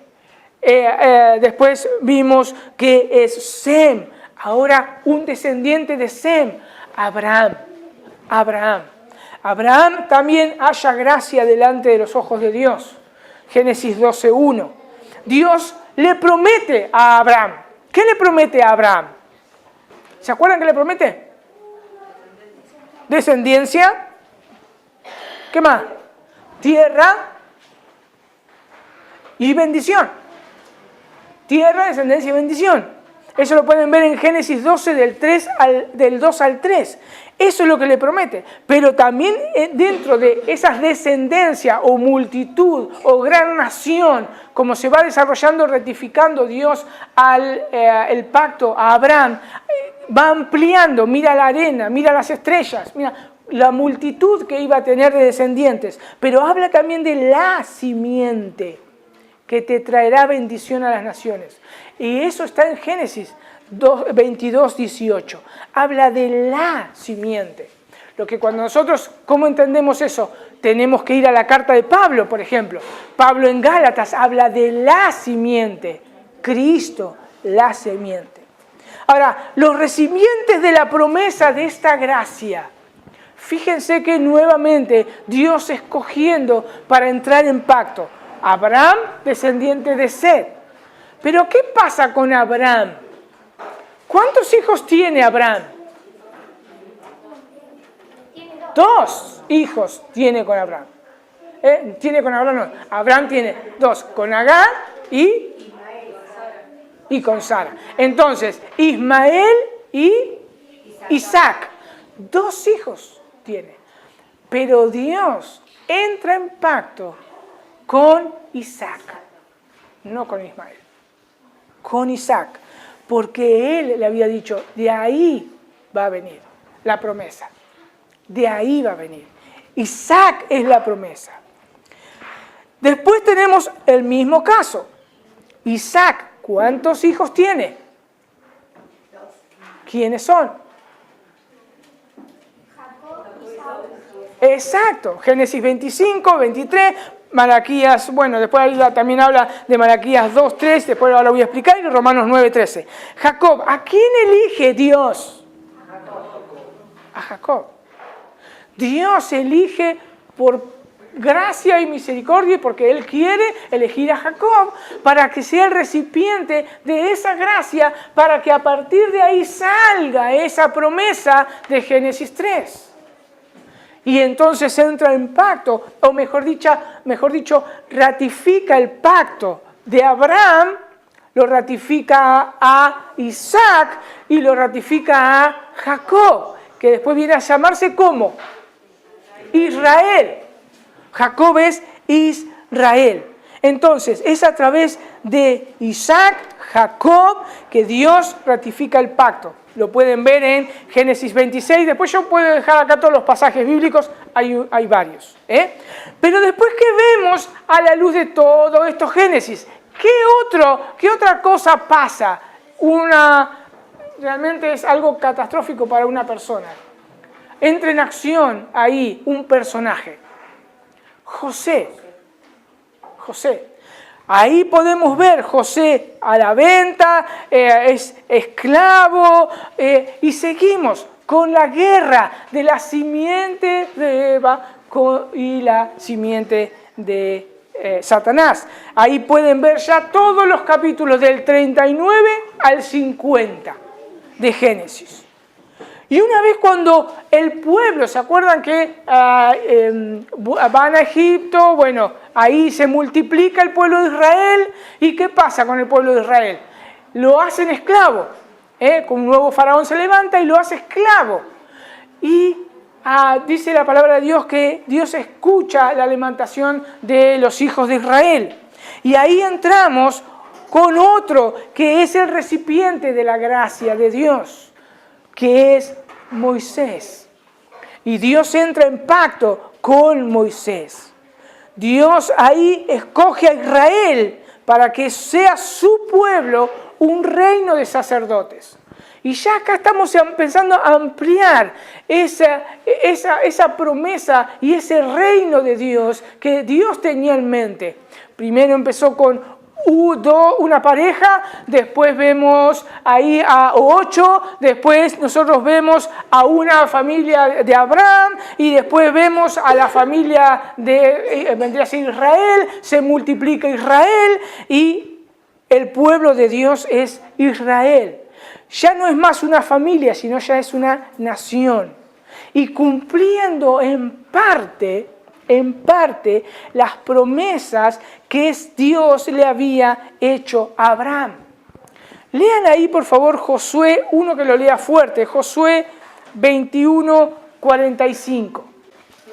Después vimos que es Sem. Ahora un descendiente de Sem. Abraham. Abraham también halla gracia delante de los ojos de Dios. Génesis 12:1. Dios le promete a Abraham. ¿Qué le promete a Abraham? ¿Se acuerdan qué le promete? Descendencia. ¿Qué más? Tierra y bendición. Tierra, descendencia y bendición. Eso lo pueden ver en Génesis 12 del 2 al 3. Eso es lo que le promete. Pero también dentro de esas descendencias o multitud o gran nación, como se va desarrollando, rectificando Dios el pacto a Abraham, va ampliando, mira la arena, mira las estrellas, mira la multitud que iba a tener de descendientes. Pero habla también de la simiente que te traerá bendición a las naciones. Y eso está en Génesis 22:18. Habla de la simiente. Lo que cuando nosotros, ¿cómo entendemos eso? Tenemos que ir a la carta de Pablo, por ejemplo. Pablo en Gálatas habla de la simiente. Cristo, la simiente. Ahora, los recipientes de la promesa de esta gracia. Fíjense que nuevamente Dios escogiendo para entrar en pacto. Abraham, descendiente de Set. Pero ¿qué pasa con Abraham? ¿Cuántos hijos tiene Abraham? 2 hijos tiene con Abraham. Tiene con Abraham, no. Abraham tiene 2, con Agar y con Sara. Entonces, Ismael y Isaac. 2 hijos tiene. Pero Dios entra en pacto con Isaac, no con Ismael. Con Isaac. Porque él le había dicho, de ahí va a venir la promesa. De ahí va a venir. Isaac es la promesa. Después tenemos el mismo caso. Isaac, ¿cuántos hijos tiene? ¿Quiénes son? Exacto. Génesis 25, 23, Malaquías, bueno, después ahí también habla de Malaquías 2, 3, después ahora lo voy a explicar, y Romanos 9, 13. Jacob, ¿a quién elige Dios? A Jacob. Dios elige por gracia y misericordia, porque Él quiere elegir a Jacob para que sea el recipiente de esa gracia, para que a partir de ahí salga esa promesa de Génesis 3. Y entonces entra en pacto, o mejor dicho, ratifica el pacto de Abraham, lo ratifica a Isaac y lo ratifica a Jacob, que después viene a llamarse ¿cómo? Israel. Jacob es Israel. Entonces, es a través de Isaac, Jacob, que Dios ratifica el pacto. Lo pueden ver en Génesis 26. Después yo puedo dejar acá todos los pasajes bíblicos, hay varios. Pero después que vemos a la luz de todo esto Génesis, ¿qué otra cosa pasa? Realmente es algo catastrófico para una persona. Entra en acción ahí un personaje. José. Ahí podemos ver José a la venta, es esclavo, y seguimos con la guerra de la simiente de Eva y la simiente de Satanás. Ahí pueden ver ya todos los capítulos del 39 al 50 de Génesis. Y una vez cuando el pueblo, ¿se acuerdan que van a Egipto? Bueno, ahí se multiplica el pueblo de Israel. ¿Y qué pasa con el pueblo de Israel? Lo hacen esclavo. Con un nuevo faraón se levanta y lo hace esclavo. y dice la palabra de Dios que Dios escucha la lamentación de los hijos de Israel. Y ahí entramos con otro que es el recipiente de la gracia de Dios, que es Moisés. Y Dios entra en pacto con Moisés. Dios ahí escoge a Israel para que sea su pueblo un reino de sacerdotes. Y ya acá estamos pensando a ampliar esa promesa y ese reino de Dios que Dios tenía en mente. Primero empezó con una pareja, después vemos ahí a 8, después nosotros vemos a una familia de Abraham y después vemos a la familia vendría a ser Israel, se multiplica Israel y el pueblo de Dios es Israel. Ya no es más una familia, sino ya es una nación. Y cumpliendo en parte las promesas que Dios le había hecho a Abraham. Lean ahí, por favor, Josué, uno que lo lea fuerte, Josué 21:45.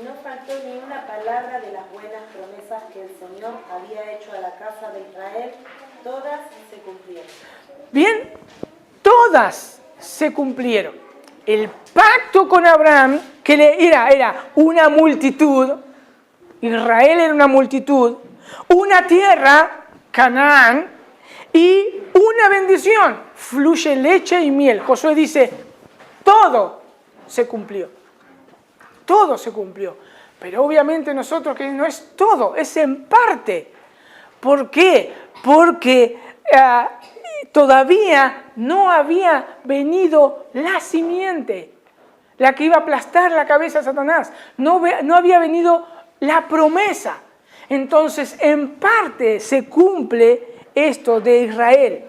No faltó ni una palabra de las buenas promesas que el Señor había hecho a la casa de Israel, todas se cumplieron. Bien, todas se cumplieron. El pacto con Abraham, que era una multitud, Israel era una multitud, una tierra, Canaán, y una bendición, fluye leche y miel. Josué dice, todo se cumplió. Todo se cumplió. Pero obviamente nosotros que no es todo, es en parte. ¿Por qué? Porque todavía no había venido la simiente, la que iba a aplastar la cabeza a Satanás. No había venido la promesa. Entonces, en parte se cumple esto de Israel.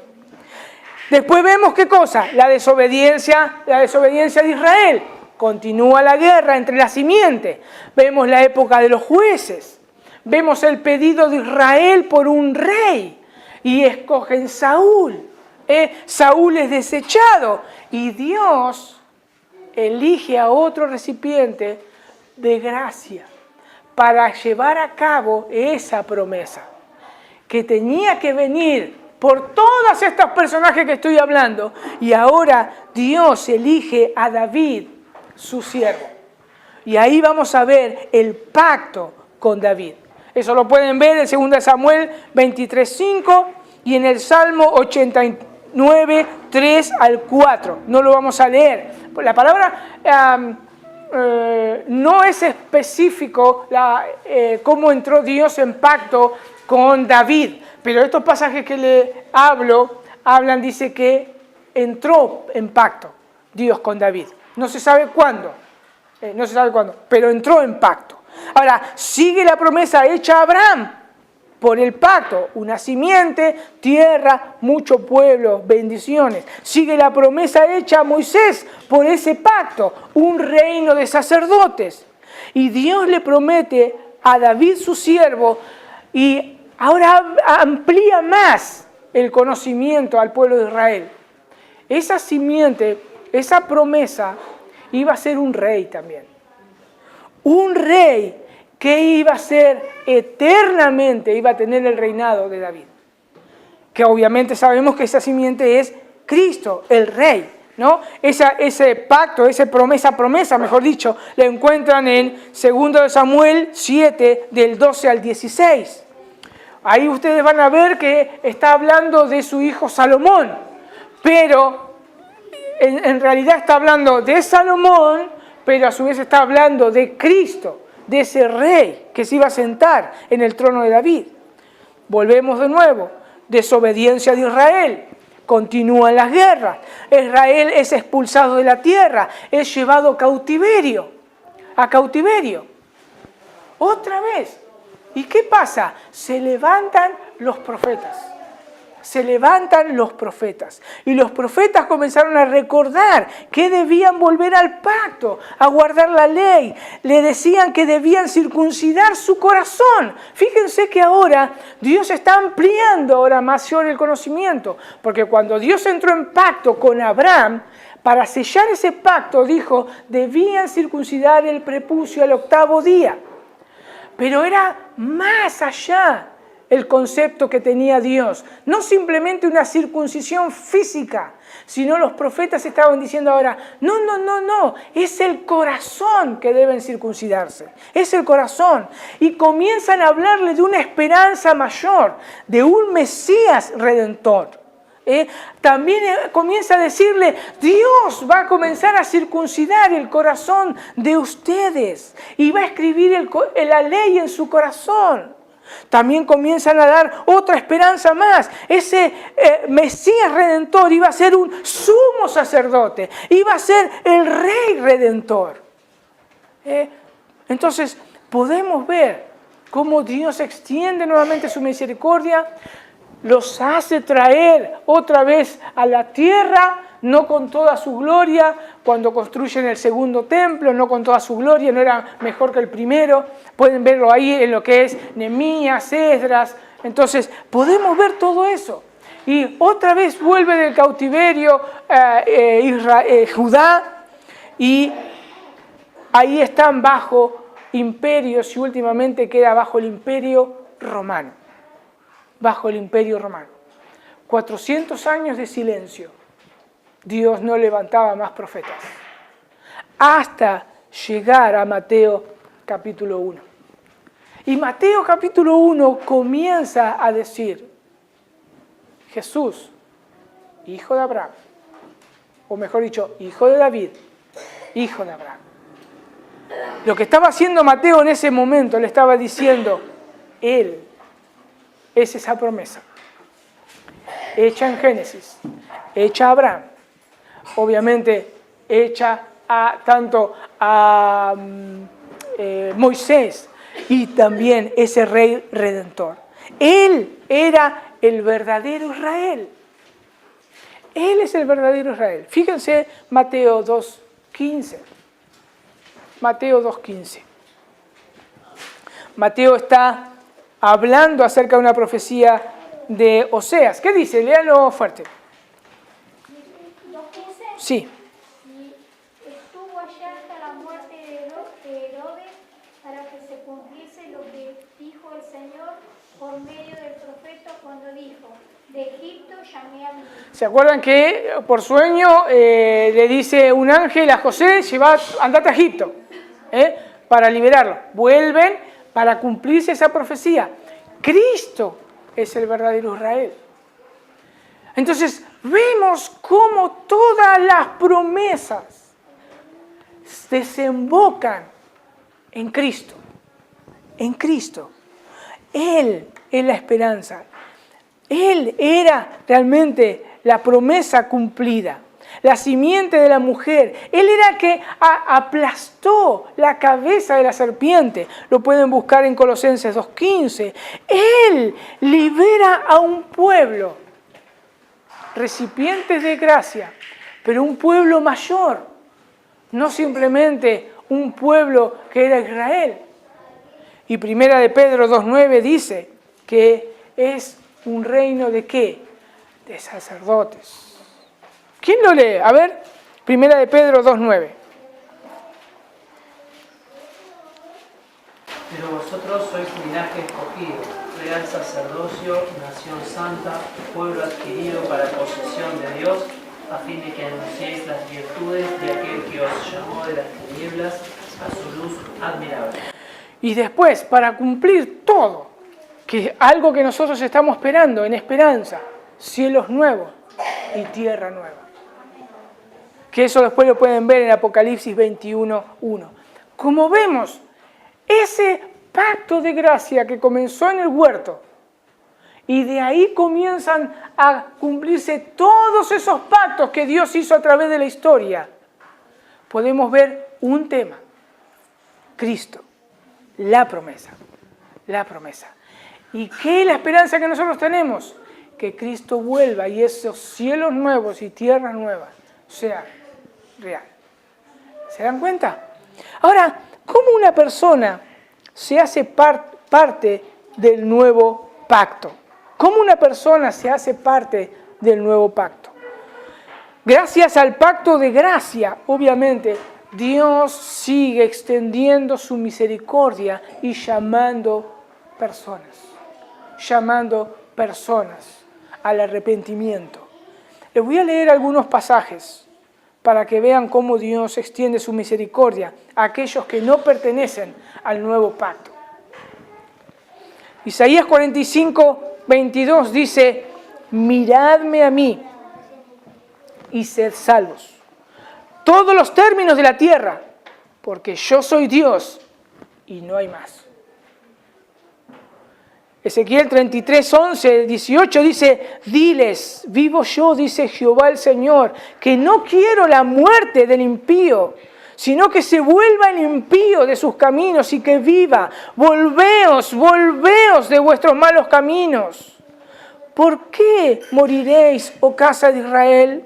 Después vemos qué cosa, la desobediencia de Israel. Continúa la guerra entre las simientes. Vemos la época de los jueces. Vemos el pedido de Israel por un rey. Y escogen Saúl. Saúl es desechado. Y Dios elige a otro recipiente de gracia para llevar a cabo esa promesa. Que tenía que venir por todos estos personajes que estoy hablando. Y ahora Dios elige a David, su siervo. Y ahí vamos a ver el pacto con David. Eso lo pueden ver en 2 Samuel 23:5 y en el Salmo 89, 3 al 4. No lo vamos a leer. La palabra no es específico cómo entró Dios en pacto con David. Pero estos pasajes que le hablan, dice que entró en pacto Dios con David. No se sabe cuándo, pero entró en pacto. Ahora, sigue la promesa hecha a Abraham por el pacto, una simiente, tierra, mucho pueblo, bendiciones. Sigue la promesa hecha a Moisés por ese pacto, un reino de sacerdotes. Y Dios le promete a David su siervo y ahora amplía más el conocimiento al pueblo de Israel. Esa simiente, esa promesa, iba a ser un rey también. Un rey que iba a ser eternamente, iba a tener el reinado de David. Que obviamente sabemos que esa simiente es Cristo, el rey, ¿no? Ese pacto, esa promesa, mejor dicho, la encuentran en 2 Samuel 7, del 12 al 16. Ahí ustedes van a ver que está hablando de su hijo Salomón, pero en realidad está hablando de Salomón, pero a su vez está hablando de Cristo, de ese rey que se iba a sentar en el trono de David. Volvemos de nuevo, desobediencia de Israel, continúan las guerras, Israel es expulsado de la tierra, es llevado a cautiverio, otra vez. ¿Y qué pasa? Se levantan los profetas. se levantan los profetas. Y los profetas comenzaron a recordar que debían volver al pacto, a guardar la ley. Le decían que debían circuncidar su corazón. Fíjense que ahora Dios está ampliando ahora más el conocimiento. Porque cuando Dios entró en pacto con Abraham, para sellar ese pacto, dijo, debían circuncidar el prepucio al 8º día. Pero era más allá el concepto que tenía Dios. No simplemente una circuncisión física, sino los profetas estaban diciendo ahora, no, es el corazón que deben circuncidarse, es el corazón. Y comienzan a hablarle de una esperanza mayor, de un Mesías redentor. También comienza a decirle, Dios va a comenzar a circuncidar el corazón de ustedes y va a escribir la ley en su corazón. También comienzan a dar otra esperanza más. Ese Mesías Redentor iba a ser un sumo sacerdote, iba a ser el Rey Redentor. Entonces podemos ver cómo Dios extiende nuevamente su misericordia, los hace traer otra vez a la tierra, no con toda su gloria, cuando construyen el segundo templo, no con toda su gloria, no era mejor que el primero. Pueden verlo ahí en lo que es Nehemías, Esdras. Entonces, podemos ver todo eso. Y otra vez vuelve del cautiverio Judá, y ahí están bajo imperios y últimamente queda bajo el imperio romano. Bajo el imperio romano. 400 años de silencio. Dios no levantaba más profetas. Hasta llegar a Mateo capítulo 1. Y Mateo capítulo 1 comienza a decir, Jesús, hijo de Abraham, o mejor dicho, hijo de David, hijo de Abraham. Lo que estaba haciendo Mateo en ese momento, le estaba diciendo, Él es esa promesa, hecha en Génesis, hecha a Abraham, obviamente hecha tanto a Moisés y también ese Rey Redentor. Él era el verdadero Israel. Él es el verdadero Israel. Fíjense Mateo 2.15. Mateo 2.15. Mateo está hablando acerca de una profecía de Oseas. ¿Qué dice? Léanlo fuerte. Sí. Y estuvo allá hasta la muerte de Herodes para que se cumpliese lo que dijo el Señor por medio del profeta cuando dijo, de Egipto llamé a mi hijo. ¿Se acuerdan que por sueño le dice un ángel a José, andate a Egipto, para liberarlo? Vuelven para cumplirse esa profecía. Cristo es el verdadero Israel. Entonces vemos cómo todas las promesas desembocan en Cristo. En Cristo. Él es la esperanza. Él era realmente la promesa cumplida. La simiente de la mujer. Él era el que aplastó la cabeza de la serpiente. Lo pueden buscar en Colosenses 2.15. Él libera a un pueblo, recipientes de gracia, pero un pueblo mayor. No simplemente un pueblo que era Israel. Y Primera de Pedro 2.9 dice que es un reino de ¿qué? De sacerdotes. ¿Quién lo lee? A ver, Primera de Pedro 2.9. Pero vosotros sois linaje escogido, real sacerdocio, nación santa, pueblo adquirido para posesión de Dios, a fin de que anunciéis las virtudes de aquel que os llamó de las tinieblas a su luz admirable. Y después, para cumplir todo, que algo que nosotros estamos esperando en esperanza, cielos nuevos y tierra nueva. Que eso después lo pueden ver en Apocalipsis 21.1. Como vemos, ese pacto de gracia que comenzó en el huerto, y de ahí comienzan a cumplirse todos esos pactos que Dios hizo a través de la historia, podemos ver un tema, Cristo, la promesa, la promesa. ¿Y qué es la esperanza que nosotros tenemos? que Cristo vuelva y esos cielos nuevos y tierras nuevas sean real. ¿Se dan cuenta? Ahora, ¿cómo una persona se hace parte del nuevo pacto? ¿Cómo una persona se hace parte del nuevo pacto? Gracias al pacto de gracia, obviamente, Dios sigue extendiendo su misericordia y llamando personas al arrepentimiento. Les voy a leer algunos pasajes para que vean cómo Dios extiende su misericordia a aquellos que no pertenecen al nuevo pacto. Isaías 45, 22 dice: miradme a mí y sed salvos, todos los términos de la tierra, porque yo soy Dios y no hay más. Ezequiel 33, 11, 18 dice: diles, vivo yo, dice Jehová el Señor, que no quiero la muerte del impío, sino que se vuelva el impío de sus caminos y que viva. Volveos de vuestros malos caminos. ¿Por qué moriréis, oh casa de Israel?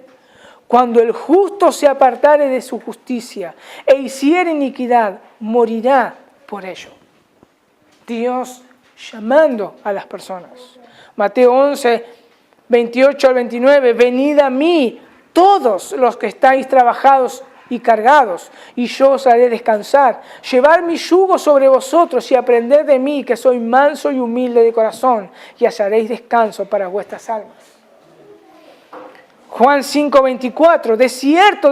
Cuando el justo se apartare de su justicia e hiciere iniquidad, morirá por ello. Dios llamando a las personas. Mateo 11, 28 al 29, venid a mí todos los que estáis trabajados y cargados, y yo os haré descansar. Llevad mi yugo sobre vosotros y aprended de mí, que soy manso y humilde de corazón, y hallaréis descanso para vuestras almas. Juan 5, 24, de cierto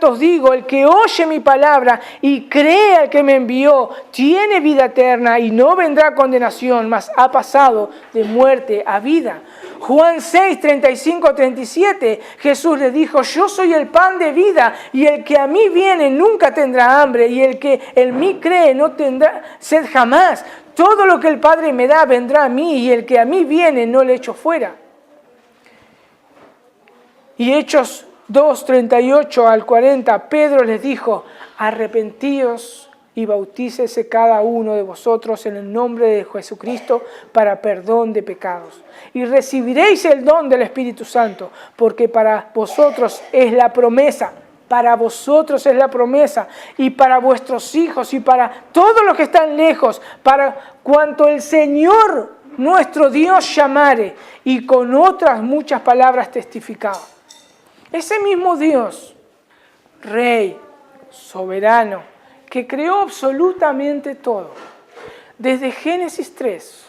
os digo, el que oye mi palabra y cree al que me envió, tiene vida eterna y no vendrá condenación, mas ha pasado de muerte a vida. Juan 6, 35, 37, Jesús le dijo: yo soy el pan de vida, y el que a mí viene nunca tendrá hambre, y el que en mí cree no tendrá sed jamás. Todo lo que el Padre me da vendrá a mí, y el que a mí viene no le echo fuera. Y Hechos 2, 38 al 40, Pedro les dijo: arrepentíos y bautícese cada uno de vosotros en el nombre de Jesucristo para perdón de pecados. Y recibiréis el don del Espíritu Santo, porque para vosotros es la promesa. Para vosotros es la promesa, y para vuestros hijos, y para todos los que están lejos, para cuanto el Señor nuestro Dios llamare, y con otras muchas palabras testificaba. Ese mismo Dios, Rey, soberano, que creó absolutamente todo, desde Génesis 3,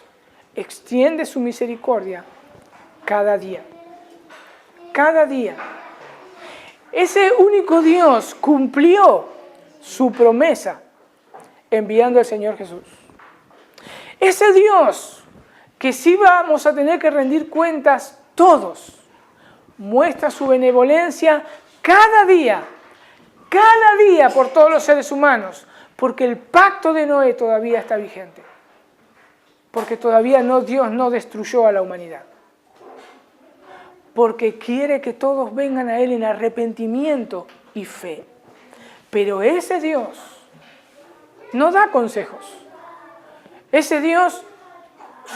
extiende su misericordia cada día. Cada día. Ese único Dios cumplió su promesa enviando al Señor Jesús. Ese Dios que sí vamos a tener que rendir cuentas todos, muestra su benevolencia cada día por todos los seres humanos, porque el pacto de Noé todavía está vigente, porque todavía Dios no destruyó a la humanidad, porque quiere que todos vengan a Él en arrepentimiento y fe. Pero ese Dios no da consejos, ese Dios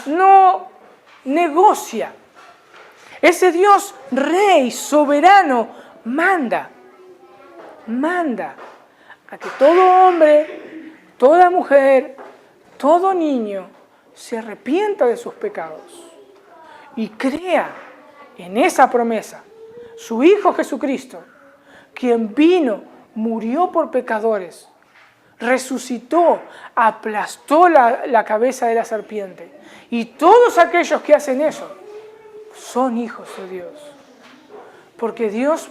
no negocia. Ese Dios Rey, soberano, manda a que todo hombre, toda mujer, todo niño se arrepienta de sus pecados y crea en esa promesa. Su Hijo Jesucristo, quien vino, murió por pecadores, resucitó, aplastó la cabeza de la serpiente. Y todos aquellos que hacen eso son hijos de Dios, porque Dios,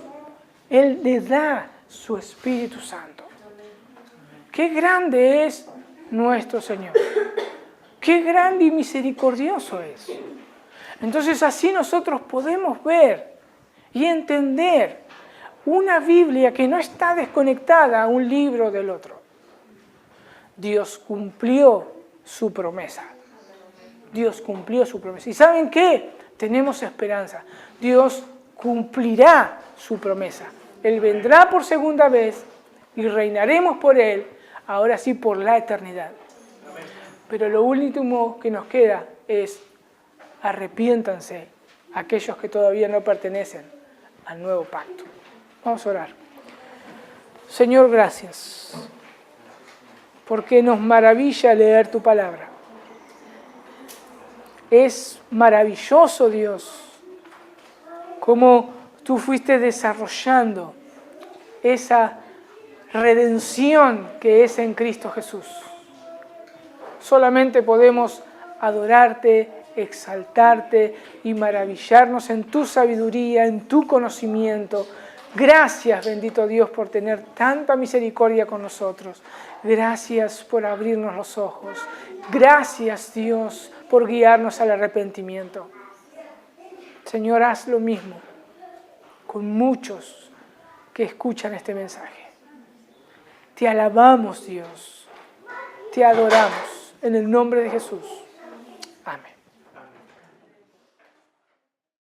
Él le da su Espíritu Santo. Qué grande es nuestro Señor, qué grande y misericordioso es. Entonces así nosotros podemos ver y entender una Biblia que no está desconectada a un libro del otro. Dios cumplió su promesa. Dios cumplió su promesa. ¿Y saben qué? Tenemos esperanza. Dios cumplirá su promesa. Él vendrá por segunda vez y reinaremos por Él, ahora sí por la eternidad. Pero lo último que nos queda es: arrepiéntanse a aquellos que todavía no pertenecen al nuevo pacto. Vamos a orar. Señor, gracias, porque nos maravilla leer tu palabra. Es maravilloso, Dios, cómo tú fuiste desarrollando esa redención que es en Cristo Jesús. Solamente podemos adorarte, exaltarte y maravillarnos en tu sabiduría, en tu conocimiento. Gracias, bendito Dios, por tener tanta misericordia con nosotros. Gracias por abrirnos los ojos. Gracias, Dios, por guiarnos al arrepentimiento. Señor, haz lo mismo con muchos que escuchan este mensaje. Te alabamos, Dios. Te adoramos. En el nombre de Jesús. Amén.